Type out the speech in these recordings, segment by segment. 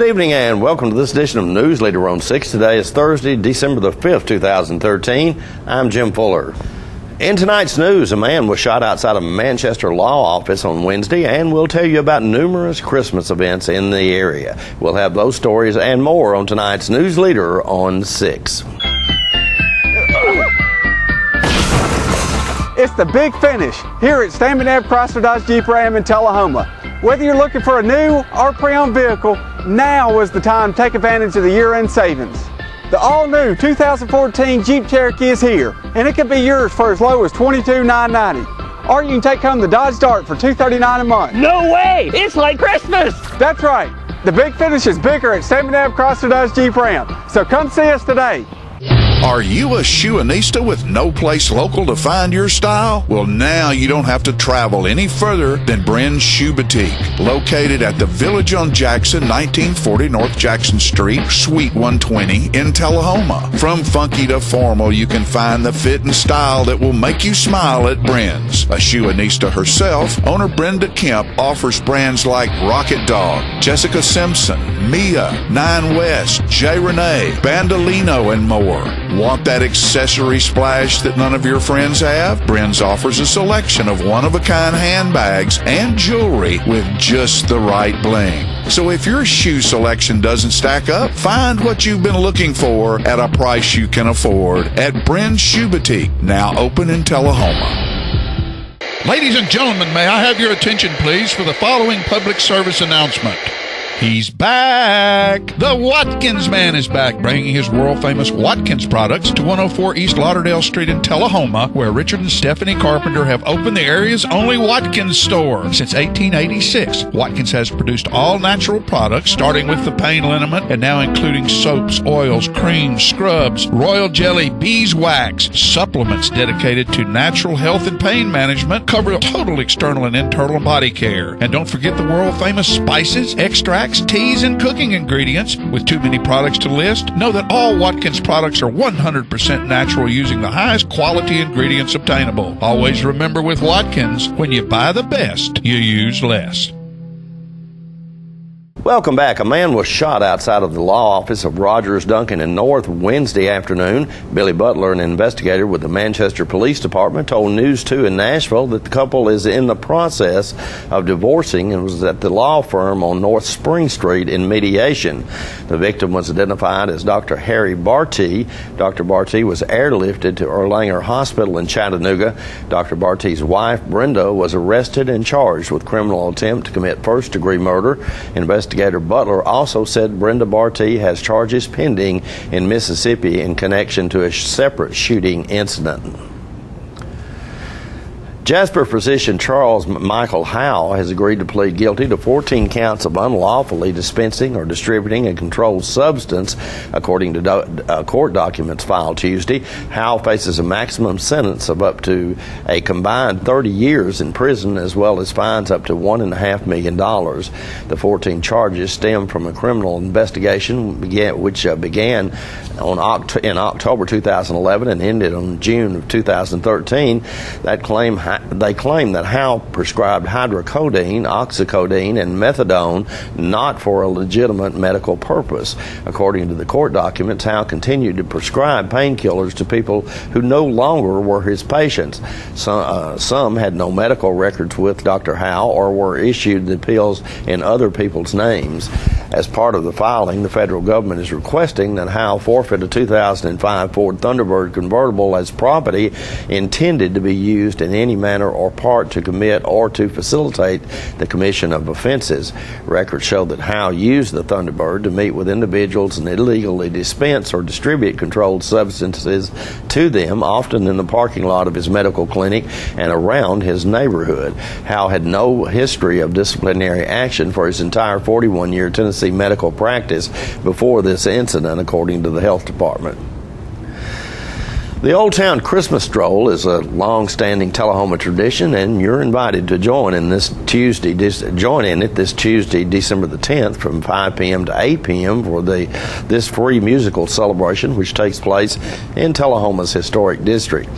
evening and welcome to this edition of Newsleader on 6. Today is Thursday, December the 5th, 2013. I'm Jim Fuller. In tonight's news, a man was shot outside a Manchester law office on Wednesday, and we'll tell you about numerous Christmas events in the area. We'll have those stories and more on tonight's Newsleader on 6. It's the big finish here at Stanley Chrysler Dodge Jeep Ram in Tullahoma. Whether you're looking for a new or pre-owned vehicle, now is the time to take advantage of the year-end savings. The all-new 2014 Jeep Cherokee is here, and it can be yours for as low as $22,990. Or you can take home the Dodge Dart for $239 a month. No way! It's like Christmas! That's right. The big finish is bigger at Stanley Chrysler Dodge Jeep Ram. So come see us today. Are you a shoeanista with no place local to find your style? Well, now you don't have to travel any further than Bren's Shoe Boutique, located at the Village on Jackson, 1940 North Jackson Street, Suite 120 in Tullahoma. From funky to formal, you can find the fit and style that will make you smile at Bren's. A shoeanista herself, owner Brenda Kemp offers brands like Rocket Dog, Jessica Simpson, Mia, Nine West, J. Renee, Bandolino, and more. Want that accessory splash that none of your friends have? Bren's offers a selection of one-of-a-kind handbags and jewelry with just the right bling. So if your shoe selection doesn't stack up, find what you've been looking for at a price you can afford at Bren's Shoe Boutique, now open in Tullahoma. Ladies and gentlemen, may I have your attention, please, for the following public service announcement. He's back! The Watkins Man is back, bringing his world-famous Watkins products to 104 East Lauderdale Street in Tullahoma, where Richard and Stephanie Carpenter have opened the area's only Watkins store. Since 1886, Watkins has produced all-natural products, starting with the pain liniment and now including soaps, oils, creams, scrubs, royal jelly, beeswax, supplements dedicated to natural health and pain management, cover total external and internal body care. And don't forget the world-famous spices, extracts, teas, and cooking ingredients. With too many products to list, know that all Watkins products are 100% natural, using the highest quality ingredients obtainable. Always remember, with Watkins, when you buy the best, you use less. Welcome back. A man was shot outside of the law office of Rogers, Duncan and North Wednesday afternoon. Billy Butler, an investigator with the Manchester Police Department, told News 2 in Nashville that the couple is in the process of divorcing and was at the law firm on North Spring Street in mediation. The victim was identified as Dr. Harry Barty. Dr. Barty was airlifted to Erlanger Hospital in Chattanooga. Dr. Barty's wife, Brenda, was arrested and charged with criminal attempt to commit first-degree murder. Investigator Butler also said Brenda Barty has charges pending in Mississippi in connection to a separate shooting incident. Jasper physician Charles Michael Howe has agreed to plead guilty to 14 counts of unlawfully dispensing or distributing a controlled substance, according to court documents filed Tuesday. Howe faces a maximum sentence of up to a combined 30 years in prison, as well as fines up to $1.5 million. The 14 charges stem from a criminal investigation which began in October 2011 and ended on June of 2013. They claim that Howe prescribed hydrocodone, oxycodone, and methadone not for a legitimate medical purpose. According to the court documents, Howe continued to prescribe painkillers to people who no longer were his patients. Some had no medical records with Dr. Howe or were issued the pills in other people's names. As part of the filing, the federal government is requesting that Howe forfeit a 2005 Ford Thunderbird convertible as property intended to be used in any manner or part to commit or to facilitate the commission of offenses. Records show that Howe used the Thunderbird to meet with individuals and illegally dispense or distribute controlled substances to them, often in the parking lot of his medical clinic and around his neighborhood. Howe had no history of disciplinary action for his entire 41-year Tennessee medical practice before this incident, according to the health department. The Old Town Christmas Stroll is a long-standing Tullahoma tradition, and you're invited to join in it this Tuesday, December the 10th, from 5 p.m. to 8 p.m. for this free musical celebration, which takes place in Tullahoma's historic district.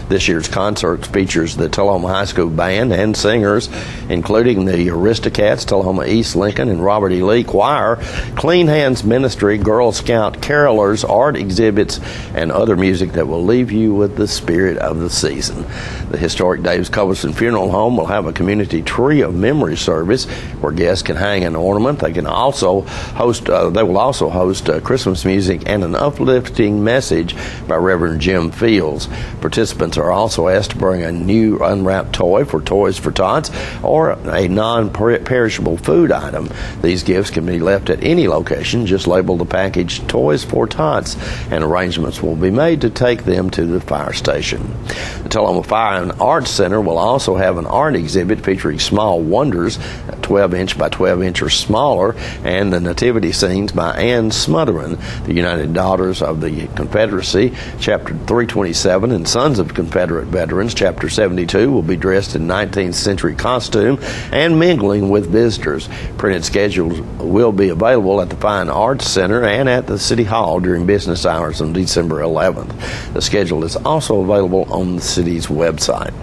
This year's concert features the Tullahoma High School Band and singers, including the Aristocats, Tullahoma East Lincoln, and Robert E. Lee Choir, Clean Hands Ministry, Girl Scout carolers, art exhibits, and other music that will leave you with the spirit of the season. The historic Davis Culbertson Funeral Home will have a community tree of memory service where guests can hang an ornament. They will also host Christmas music and an uplifting message by Reverend Jim Fields. Participants are also asked to bring a new unwrapped toy for Toys for Tots or a non-perishable food item. These gifts can be left at any location. Just label the package Toys for Tots, and arrangements will be made to take them to the fire station. The Tullahoma Fire and Arts Center will also have an art exhibit featuring small wonders, 12-inch by 12-inch or smaller, and the nativity scenes by Anne Smotherin. The United Daughters of the Confederacy, Chapter 327, and Sons of Confederate Veterans, Chapter 72, will be dressed in 19th century costume and mingling with visitors. Printed schedules will be available at the Fine Arts Center and at the City Hall during business hours on December 11th. The schedule is also available on the city's website.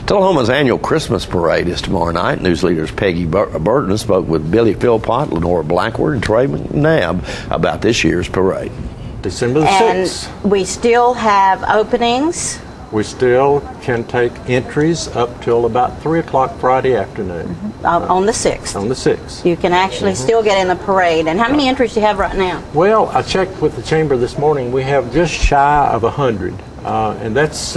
Tullahoma's annual Christmas parade is tomorrow night. Newsleader's Peggy Burton spoke with Billy Philpott, Lenora Blackwood, and Trey McNabb about this year's parade. December the 6th. We still have openings. We still can take entries up till about 3 o'clock Friday afternoon. On the 6th. On the 6th. You can actually still get in the parade. And how many entries do you have right now? Well, I checked with the chamber this morning. We have just shy of 100. And that's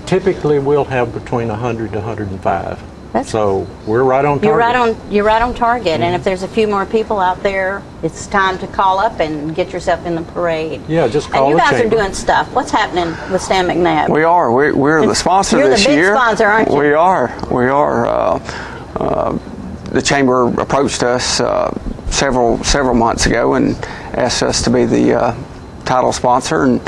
typically we'll have between 100 to 105. So we're right on target. You're right on target. And if there's a few more people out there, it's time to call up and get yourself in the parade. Yeah, just call the chamber. And you guys are doing stuff. What's happening with Stan McNabb? We are. We're the sponsor this year. You're the big sponsor, aren't you? We are. The chamber approached us several months ago and asked us to be the title sponsor, and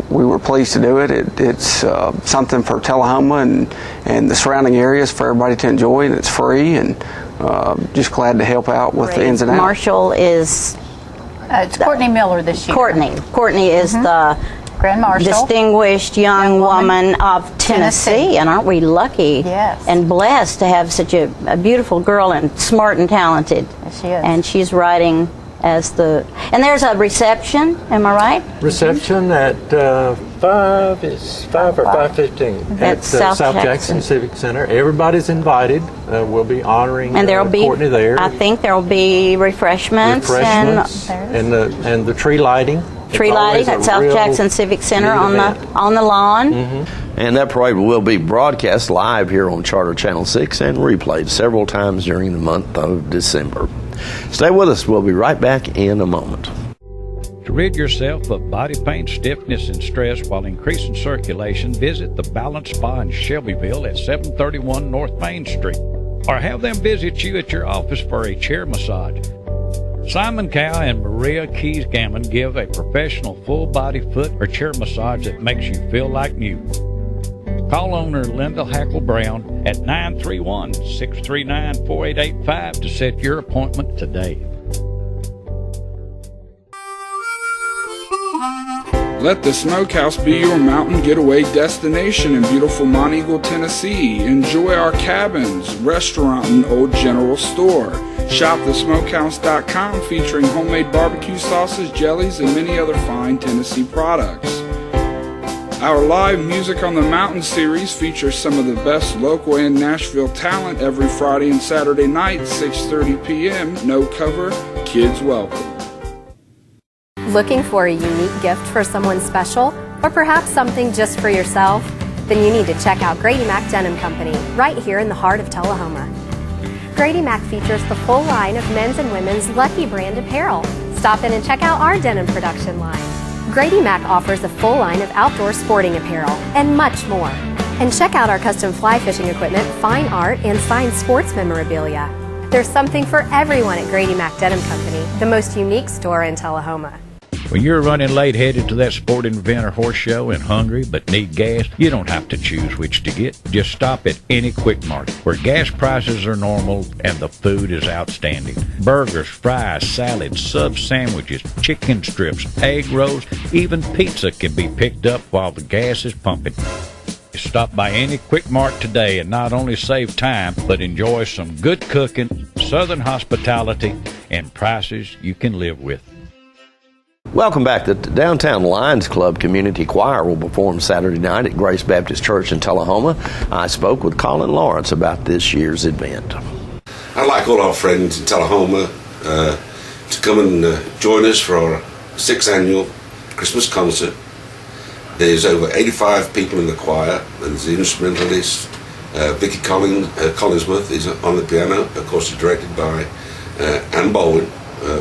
we were pleased to do it. It's something for Tullahoma and the surrounding areas for everybody to enjoy, and it's free, and just glad to help out with the ins and outs. Marshall is... it's Courtney Miller this year. Courtney is the Grand Marshal, distinguished young woman of Tennessee. And aren't we lucky and blessed to have such a beautiful girl and smart and talented. Yes, she is. And she's writing as the... And there's a reception, am I right? Reception at 5 or 5:15 at South Jackson Civic Center. Everybody's invited. We'll be honoring and there'll be Courtney there. I think there'll be refreshments and the tree lighting. Tree lighting at South Jackson Civic Center on the lawn. And that parade will be broadcast live here on Charter Channel 6 and replayed several times during the month of December. Stay with us. We'll be right back in a moment. To rid yourself of body pain, stiffness, and stress while increasing circulation, visit the Balance Spa in Shelbyville at 731 North Main Street. Or have them visit you at your office for a chair massage. Simon Cow and Maria Keys Gammon give a professional full-body foot or chair massage that makes you feel like new. Call owner Linda Hackle Brown at 931-639-4885 to set your appointment today. Let the Smokehouse be your mountain getaway destination in beautiful Monteagle, Tennessee. Enjoy our cabins, restaurant, and old general store. Shop thesmokehouse.com featuring homemade barbecue sauces, jellies, and many other fine Tennessee products. Our live Music on the Mountain series features some of the best local and Nashville talent every Friday and Saturday night, 6:30 p.m. No cover, kids welcome. Looking for a unique gift for someone special, or perhaps something just for yourself? Then you need to check out Grady Mac Denim Company, right here in the heart of Tullahoma. Grady Mac features the full line of men's and women's Lucky brand apparel. Stop in and check out our denim production line. Grady Mac offers a full line of outdoor sporting apparel and much more. And check out our custom fly fishing equipment, fine art, and signed sports memorabilia. There's something for everyone at Grady Mac Denim Company, the most unique store in Tullahoma. When you're running late headed to that sporting event or horse show and hungry but need gas, you don't have to choose which to get. Just stop at any Quick Mart where gas prices are normal and the food is outstanding. Burgers, fries, salads, sub sandwiches, chicken strips, egg rolls, even pizza can be picked up while the gas is pumping. Stop by any Quick Mart today and not only save time, but enjoy some good cooking, southern hospitality, and prices you can live with. Welcome back. The Downtown Lions Club Community Choir will perform Saturday night at Grace Baptist Church in Tullahoma. I spoke with Colin Lawrence about this year's event. I'd like all our friends in Tullahoma to come and join us for our 6th annual Christmas concert. There's over 85 people in the choir, and there's the instrumentalist, Vicky Collinsworth is on the piano. Of course, it's directed by Ann Baldwin,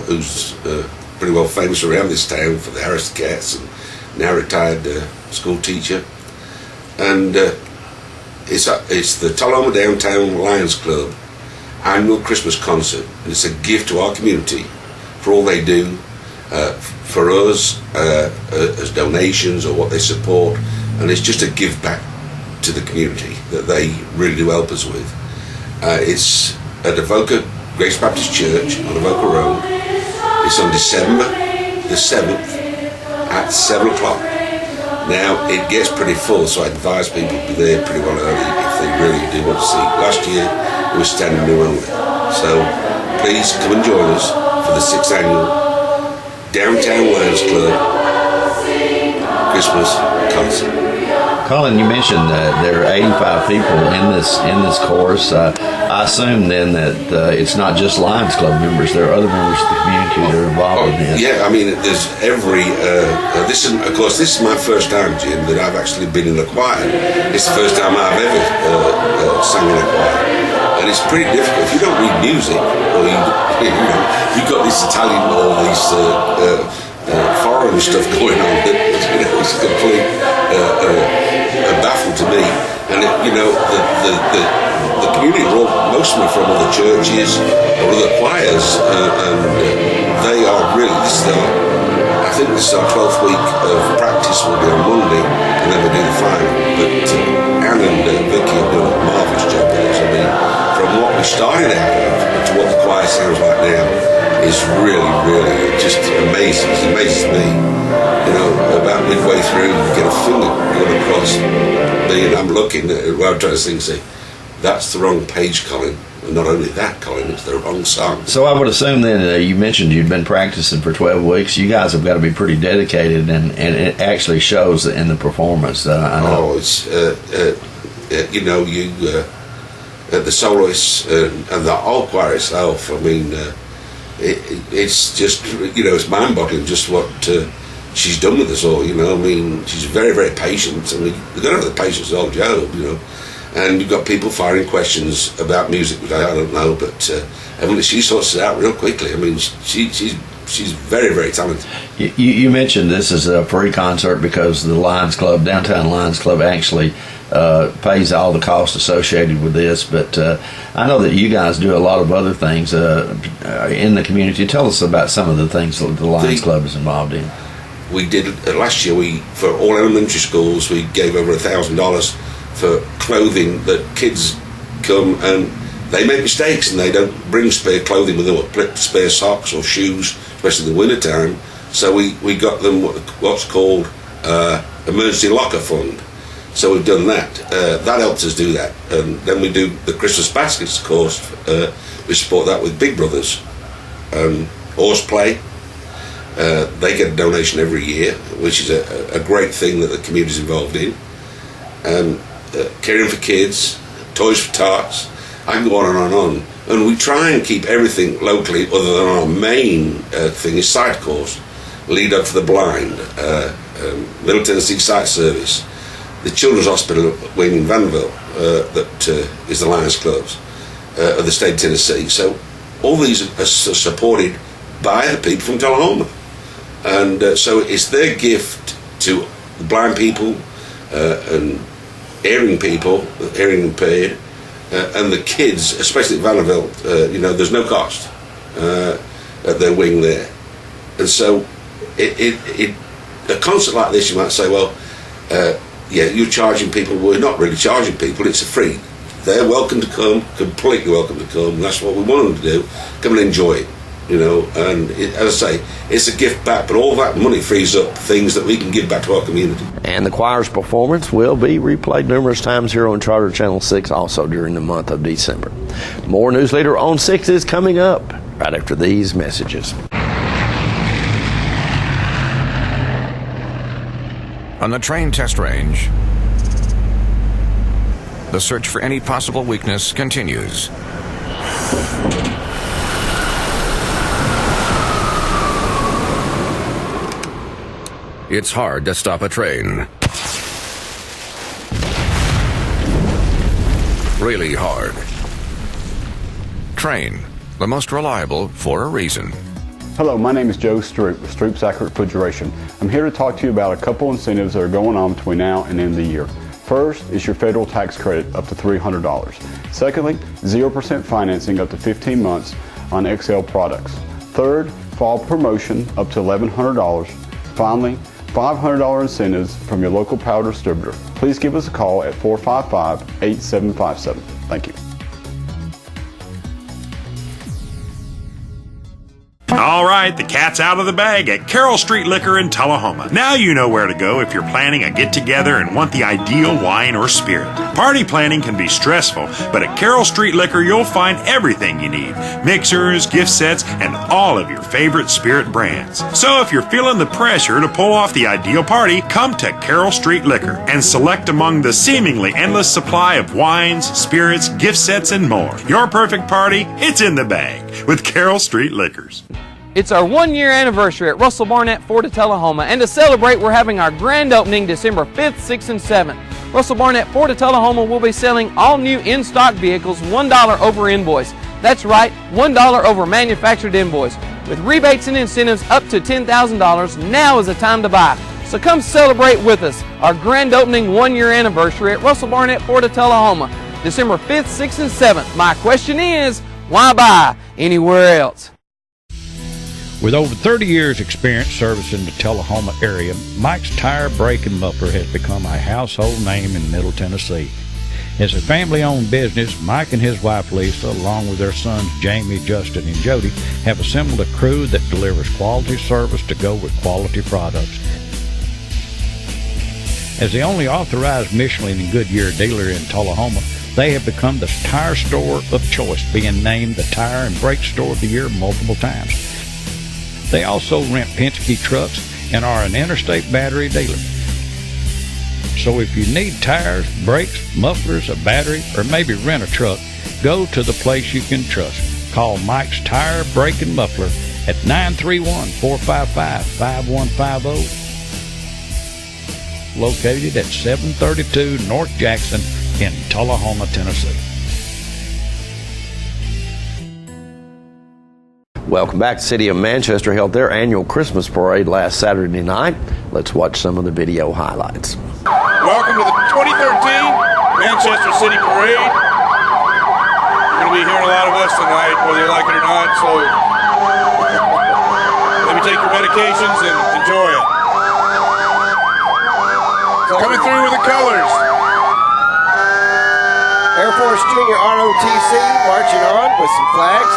who's pretty well famous around this town for the Aristocats and now retired school teacher. And it's the Tullahoma Downtown Lions Club annual Christmas concert, and it's a gift to our community for all they do for us as donations or what they support, and it's just a give back to the community that they really do help us with. It's at Avoca Grace Baptist Church on Avoca Road. It's on December the 7th at 7 o'clock. Now, it gets pretty full, so I advise people to be there pretty well early if they really do want to see. Last year, it was standing room only. So, please come and join us for the 6th annual Downtown Lions Club Christmas concert. Colin, you mentioned that there are 85 people in this chorus. I assume then that it's not just Lions Club members. There are other members of the community that are involved in this. Yeah, I mean, there's every. This is my first time, Jim, that I've actually been in a choir. It's the first time I've ever sung in a choir, and it's pretty difficult. If you don't read music, or you've got this Italian or this foreign stuff going on that it's a complete baffle to me. And the community are all, most of them are from other churches or other choirs, and they are really. I think this is our 12th week of practice. Will be on Monday, and then we'll do the final. But Anne and Vicky have done a marvellous job with us. I mean, from what we started out of to what the choir sounds like now is really, really just amazing. It amazes me. About midway through, you get a finger going across me, and I'm looking at what I'm trying to sing. Say, that's the wrong page, Colin. And not only that, Colin, it's the wrong song. So I would assume then you mentioned you'd been practicing for 12 weeks. You guys have got to be pretty dedicated, and it actually shows in the performance. I know. Oh, it's the soloists and the whole choir itself. I mean, it's just it's mind-boggling just what she's done with us all. I mean, she's very, very patient. I mean, you don't have the patience of old Job. And you've got people firing questions about music, which I don't know, but she sorts it out real quickly. I mean, she's very, very talented. You mentioned this is a free concert because the Lions Club, Downtown Lions Club, actually pays all the costs associated with this. But I know that you guys do a lot of other things in the community. Tell us about some of the things that the Lions Club is involved in. We did last year. For all elementary schools, we gave over $1,000 for clothing that kids come and they make mistakes and they don't bring spare clothing with them, or spare socks or shoes, especially in the winter time. So we got them what's called emergency locker fund. So we've done that. That helps us do that. And then we do the Christmas baskets, of course. We support that with Big Brothers. Horseplay. They get a donation every year, which is a great thing that the community's involved in. Caring for Kids, Toys for Tots, I can go on and on. And we try and keep everything locally, other than our main thing is Sight Course, Lead Up for the Blind, Middle Tennessee Sight Service, the Children's Hospital wing in Vanderbilt, that is the Lions Clubs of the state of Tennessee. So all these are supported by the people from Tullahoma. And so it's their gift to the blind people and hearing people, hearing impaired, and the kids, especially at Vanderbilt. There's no cost at their wing there, and so a concert like this, you might say, well, yeah, you're charging people. We're not really charging people. It's a free. They're welcome to come, completely welcome to come. That's what we want them to do. Come and enjoy it, you know. And as I say, it's a gift back, but all that money frees up things that we can give back to our community. And the choir's performance will be replayed numerous times here on Charter Channel 6 also during the month of December. More Newsleader on 6 is coming up right after these messages. On the train test range, the search for any possible weakness continues. It's hard to stop a train. Really hard. Train, the most reliable for a reason. Hello, my name is Joe Stroop with Stroop's Accurate Refrigeration. I'm here to talk to you about a couple incentives that are going on between now and the end of the year. First is your federal tax credit up to $300. Secondly, 0% financing up to 15 months on XL products. Third, fall promotion up to $1,100. Finally, $500 incentives from your local power distributor. Please give us a call at 455-8757. Thank you. All right, the cat's out of the bag at Carroll Street Liquor in Tullahoma. Now you know where to go if you're planning a get-together and want the ideal wine or spirit. Party planning can be stressful, but at Carroll Street Liquor you'll find everything you need. Mixers, gift sets, and all of your favorite spirit brands. So if you're feeling the pressure to pull off the ideal party, come to Carroll Street Liquor and select among the seemingly endless supply of wines, spirits, gift sets, and more. Your perfect party, it's in the bag with Carroll Street Liquors. It's our 1-year anniversary at Russell Barnett Ford of Tullahoma, and to celebrate, we're having our grand opening December 5th, 6th, and 7th. Russell Barnett Ford of Tullahoma will be selling all new in-stock vehicles $1 over invoice. That's right, $1 over manufactured invoice. With rebates and incentives up to $10,000, now is the time to buy. So come celebrate with us our grand opening 1-year anniversary at Russell Barnett Ford of Tullahoma, December 5th, 6th, and 7th. My question is, why buy anywhere else? With over 30 years experience servicing the Tullahoma area, Mike's Tire, Brake, and Muffler has become a household name in Middle Tennessee. As a family-owned business, Mike and his wife Lisa, along with their sons Jamie, Justin, and Jody, have assembled a crew that delivers quality service to go with quality products. As the only authorized Michelin and Goodyear dealer in Tullahoma, they have become the tire store of choice, being named the Tire and Brake Store of the Year multiple times. They also rent Penske trucks and are an interstate battery dealer. So if you need tires, brakes, mufflers, a battery, or maybe rent a truck, go to the place you can trust. Call Mike's Tire, Brake, and Muffler at 931-455-5150, located at 732 North Jackson in Tullahoma, Tennessee. Welcome back. The City of Manchester held their annual Christmas parade last Saturday night. Let's watch some of the video highlights. Welcome to the 2013 Manchester City Parade. You're going to be hearing a lot of us tonight, whether you like it or not, so maybe take your medications and enjoy it. Coming through with the colors. Air Force Junior ROTC marching on with some flags.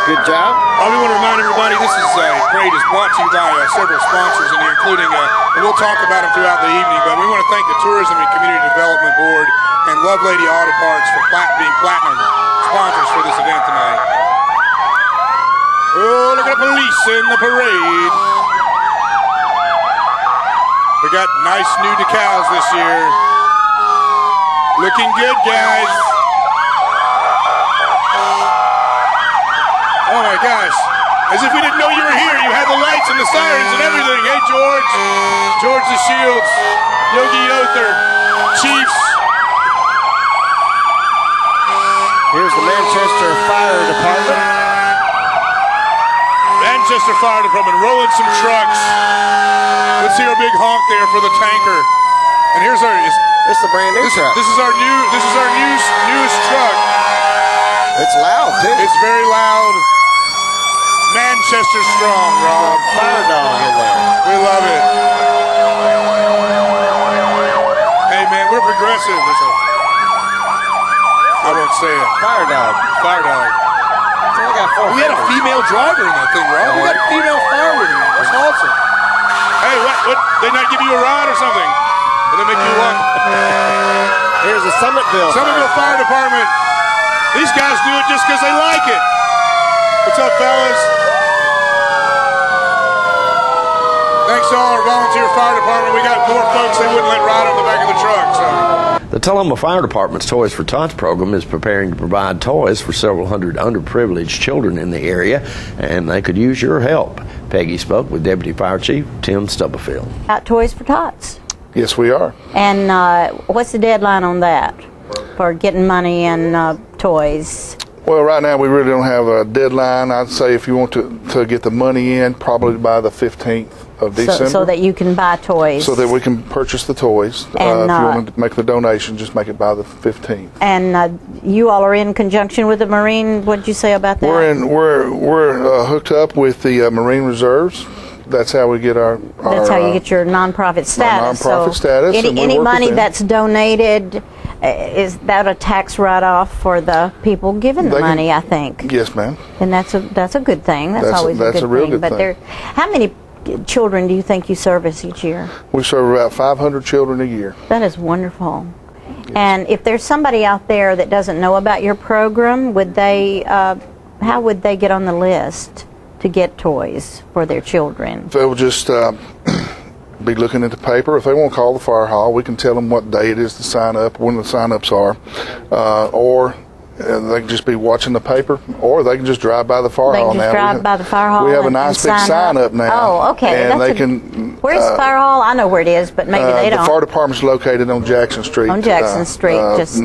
Good job. We want to remind everybody this is parade is brought to you by several sponsors in here, including, and we'll talk about them throughout the evening, but we want to thank the Tourism and Community Development Board and Love Lady Auto Parts for being platinum sponsors for this event tonight. Oh, look at the police in the parade. We got nice new decals this year. Looking good, guys. Oh my gosh, as if we didn't know you were here. You had the lights and the sirens and everything. Hey, George, George the Shields, Yogi Yother, Chiefs. Here's the Manchester Fire Department. Manchester Fire Department rolling some trucks. Let's see our big honk there for the tanker. And here's our. This is the brand new truck. This is our newest truck. It's loud too. It's very loud. Manchester strong, Rob. Fire Dog. fire dog. We had a female driver in that thing, right? We got a female firewoman. That's awesome. Hey, what? They not give you a ride or something? Or they make you walk? Here's the Summitville Fire Department. These guys do it just because they like it. What's up, fellas? Thanks to all our volunteer fire department. We got more folks they wouldn't let ride on the back of the truck. So. The Tullahoma Fire Department's Toys for Tots program is preparing to provide toys for several hundred underprivileged children in the area, and they could use your help. Peggy spoke with Deputy Fire Chief Tim Stubblefield. About Toys for Tots. Yes, we are. And what's the deadline on that for getting money and toys? Well, right now we really don't have a deadline. I'd say if you want to get the money in, probably by the 15th of December. So that you can buy toys. So that we can purchase the toys. And, if you want to make the donation, just make it by the 15th. And you all are in conjunction with the Marine. What did you say about that? We're hooked up with the Marine Reserves. That's how we get our That's how you get your nonprofit status. Status. Any money that's donated, is that a tax write-off for the people giving the money? I think. Yes, ma'am. And that's a good thing. That's always a good real thing. Good thing. How many children do you think you service each year? We serve about 500 children a year. That is wonderful. Yes. And if there's somebody out there that doesn't know about your program, would they? How would they get on the list to get toys for their children? They will just be looking at the paper. If they want to call the fire hall, we can tell them what day it is to sign up, when the sign-ups are, or they can just be watching the paper, or they can just drive by the fire hall now. They can just drive by the fire hall. We have a nice big sign up now. Oh, okay. And they can. Where's the fire hall? I know where it is, but maybe they don't. The fire department's located on Jackson Street. On Jackson Street, just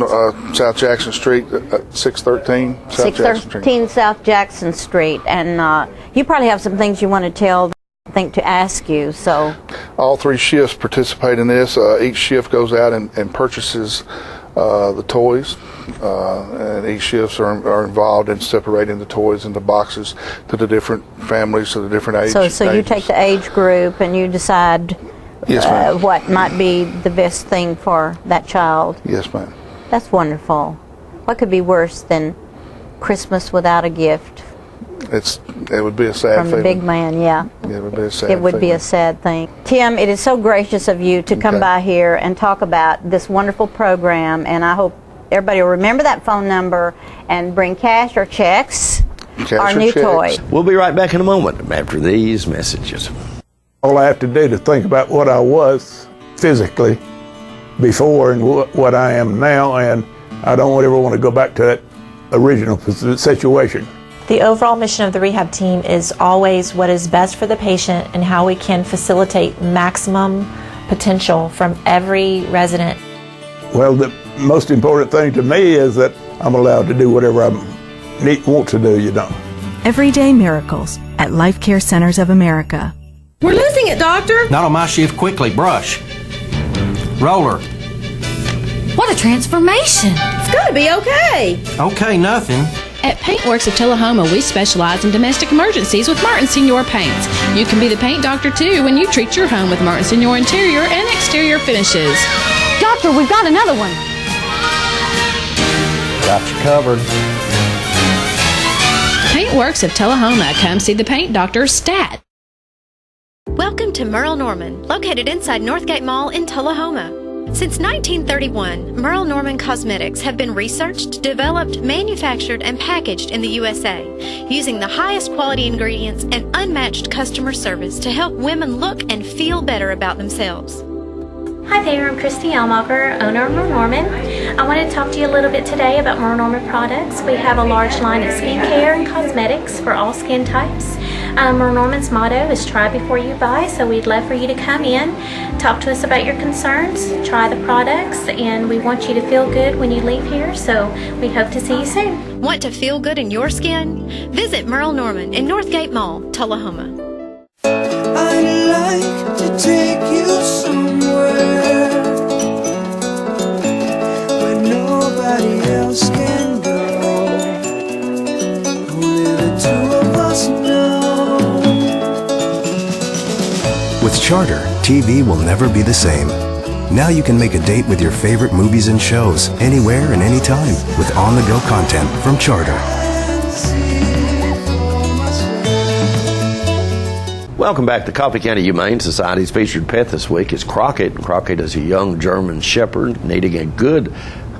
South Jackson Street, 613 South Jackson Street. 613 South Jackson Street, and you probably have some things you want to tell. Think to ask you. So all three shifts participate in this. Each shift goes out and purchases the toys, and each shifts are involved in separating the toys into boxes to the different families, to the different ages. So you take the age group and you decide what might be the best thing for that child. Yes, ma'am. That's wonderful. What could be worse than Christmas without a gift? It would be a sad from the big man, yeah. It would be a sad. It would be a sad thing. Tim, it is so gracious of you to come by here and talk about this wonderful program, and I hope everybody will remember that phone number and bring cash or checks or new toys. We'll be right back in a moment after these messages. All I have to do to think about what I was physically before and what I am now, and I don't ever want to go back to that original situation. The overall mission of the rehab team is always what is best for the patient and how we can facilitate maximum potential from every resident. Well, the most important thing to me is that I'm allowed to do whatever I want to do, you know. Everyday miracles at Life Care Centers of America. We're losing it, doctor. Not on my shift. Quickly, brush. Roller. What a transformation. It's going to be okay. Okay, nothing. At Paintworks of Tullahoma, we specialize in domestic emergencies with Martin Senior Paints. You can be the paint doctor, too, when you treat your home with Martin Senior interior and exterior finishes. Doctor, we've got another one. Got you covered. Paintworks of Tullahoma. Come see the paint doctor, Stat. Welcome to Merle Norman, located inside Northgate Mall in Tullahoma. Since 1931, Merle Norman Cosmetics have been researched, developed, manufactured, and packaged in the USA, using the highest quality ingredients and unmatched customer service to help women look and feel better about themselves. Hi there, I'm Christy Almacher, owner of Merle Norman. I wanted to talk to you a little bit today about Merle Norman products. We have a large line of skincare and cosmetics for all skin types. Merle Norman's motto is try before you buy, so we'd love for you to come in, talk to us about your concerns, try the products, and we want you to feel good when you leave here, so we hope to see you soon. Want to feel good in your skin? Visit Merle Norman in Northgate Mall, Tullahoma. I'd like to take you somewhere where nobody else can go. Only the two of us know. With Charter, TV will never be the same. Now you can make a date with your favorite movies and shows, anywhere and anytime, with on-the-go content from Charter. Welcome back. The Coffee County Humane Society's featured pet this week is Crockett. Crockett is a young German Shepherd needing a good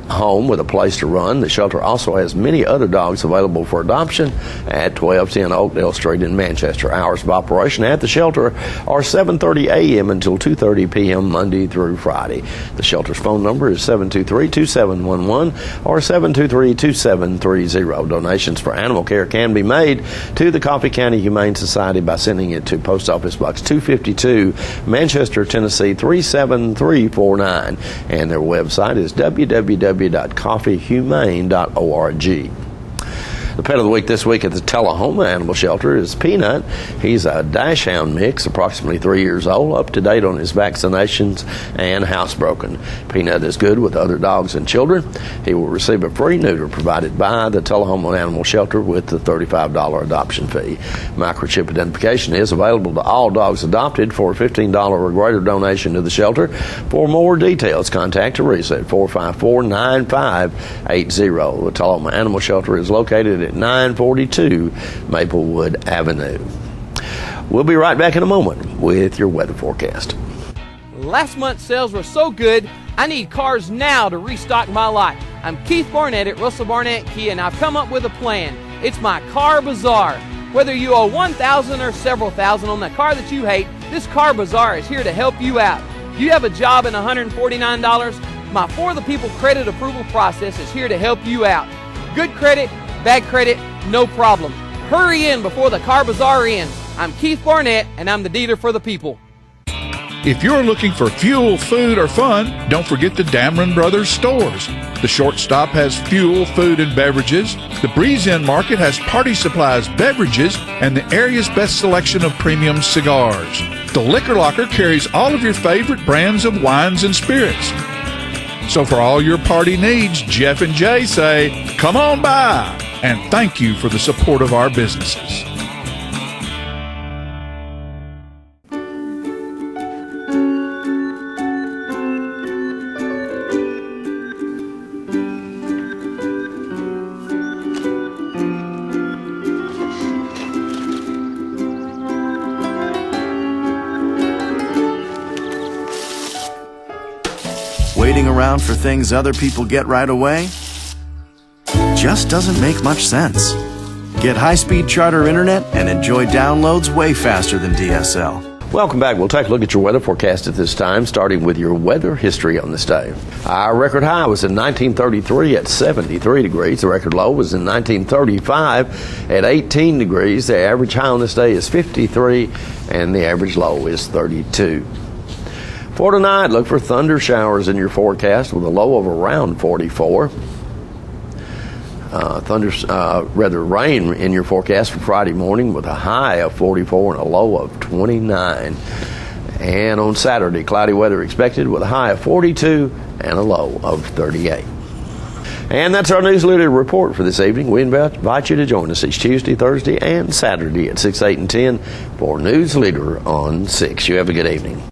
home with a place to run. The shelter also has many other dogs available for adoption at 1210 Oakdale Street in Manchester. Hours of operation at the shelter are 7:30 a.m. until 2:30 p.m. Monday through Friday. The shelter's phone number is 723-2711 or 723-2730. Donations for animal care can be made to the Coffee County Humane Society by sending it to Post Office Box 252, Manchester, Tennessee 37349, and their website is www.coffeehumane.org. The pet of the week this week at the Tullahoma Animal Shelter is Peanut. He's a Dachshund mix, approximately 3 years old, up to date on his vaccinations and housebroken. Peanut is good with other dogs and children. He will receive a free neuter provided by the Tullahoma Animal Shelter with the $35 adoption fee. Microchip identification is available to all dogs adopted for a $15 or greater donation to the shelter. For more details, contact Teresa at 454-9580. The Tullahoma Animal Shelter is located at 942 Maplewood Avenue. We'll be right back in a moment with your weather forecast. Last month's sales were so good, I need cars now to restock my lot. I'm Keith Barnett at Russell Barnett Kia, and I've come up with a plan. It's my Car Bazaar. Whether you owe $1,000 or several thousand on the car that you hate, this Car Bazaar is here to help you out. You have a job and $149? My For the People credit approval process is here to help you out. Good credit, bad credit, no problem. Hurry in before the Car Bazaar ends. I'm Keith Barnett, and I'm the dealer for the people. If you're looking for fuel, food, or fun, don't forget the Dameron Brothers stores. The Shortstop has fuel, food, and beverages. The Breeze Inn Market has party supplies, beverages, and the area's best selection of premium cigars. The Liquor Locker carries all of your favorite brands of wines and spirits. So for all your party needs, Jeff and Jay say, come on by, and thank you for the support of our businesses. Waiting around for things other people get right away just doesn't make much sense. Get high-speed Charter internet and enjoy downloads way faster than DSL. Welcome back. We'll take a look at your weather forecast at this time, starting with your weather history on this day. Our record high was in 1933 at 73 degrees. The record low was in 1935 at 18 degrees. The average high on this day is 53, and the average low is 32. For tonight, look for thunder showers in your forecast with a low of around 44. Rain in your forecast for Friday morning with a high of 44 and a low of 29. And on Saturday, cloudy weather expected with a high of 42 and a low of 38. And that's our Newsleader report for this evening. We invite you to join us each Tuesday, Thursday, and Saturday at 6, 8, and 10 for Newsleader on 6. You have a good evening.